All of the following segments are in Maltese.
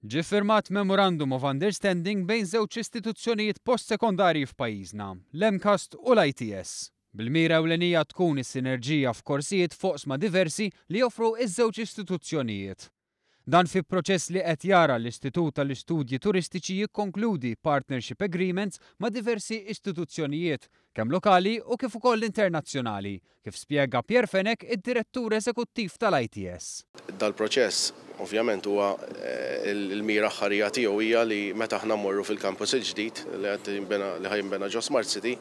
Ġie ffirmat Memorandum of Understanding bejn żewġ istituzzjonijiet postsekondarji f'pajjiżna, l-MCAST u l-ITS. Bil-mira ewlenija tkun is-sinerġija f'korsijiet foqsma diversi li joffru iż-żewġ istituzzjonijiet. Dan fi proċess li qed jara l-Istitut tal-ITS Turistiċi jikkonkludi partnership agreements ma' diversi istituzzjonijiet, kemm lokali u kif ukoll internazzjonali, kif spjega Pier Fenek, id-Direttur Eżekuttiv tal-ITS. Dal-proċess ovvjament huwa il-mira ħarija tiegħu hija li meta aħna mmorru fil-kampus il-ġdid li ħajinbena ġo Smart City,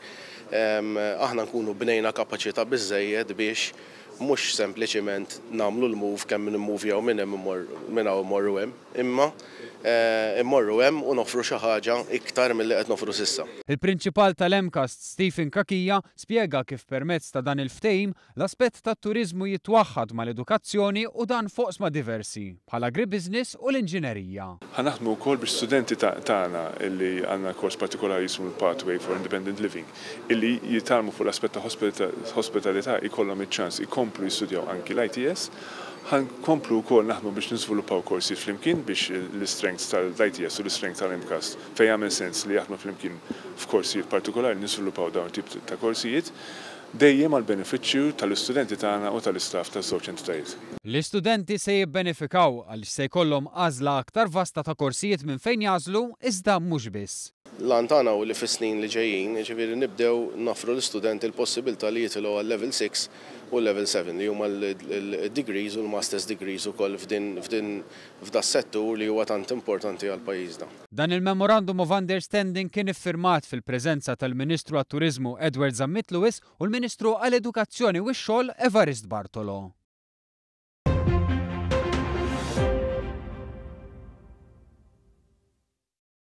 aħna nkunu bnejna kapaċità biżżejjed biex mhux sempliċement nagħmlu l-move kemm nimmuvjaw minn hemm minn hawn immorru hemm, imma immorru hemm u nofru xi ħaġa iktar milli qed nofru s'issa. Il-Prinċipal tal-MCAST Stephen Kakija spjega kif permezz ta' dan il-ftehim l-aspett tat-turiżmu jitwaħħad mal-edukazzjoni u dan foqsma diversi bħal agribusiness u l-inġinerija. Ħanaħdmu wkoll bix-studenti tagħna illi għandna kors partikolari jismu Pathway for Independent Living illi jitalmu fuq l-aspett ta' hospitalità jkollhom iċ-ċans ikomplu jistudjaw anki l-ITS. Ħankomplu wkoll naħdmu biex niżviluppaw korsijiet flimkien biex l-strengths tal-ITS u l-strengths tal-MCAST fejn jagħmel sens li jaħdmu flimkien f'korsijiet partikolari niżviluppaw dawn tip ta' korsijiet dejjem għal benefiċċju tal-istudenti tagħna u tal-istaff taż-żewġ entitajiet. L-istudenti se jibbenefikaw għaliex se jkollhom għażla aktar vasta ta' korsijiet minn fejn jażlu iżda mhux biss. Lan tagħna u li fis-snin li ġejjin, ġifieri nibdew nofru l-istudenti l-possibilità li jitilgħu għal level 6 u level 7 li huma l-degrees u l-masters degrees ukoll f'da settur li huwa tant importanti għal pajjiżna. Dan il-Memorandum of Understanding kien iffirmat fil-preżenza tal-Ministru għat-Turiżmu Edward Zammit Lewis u l-Ministru għall-Edukazzjoni u x-Xogħol Evarist Bartolo.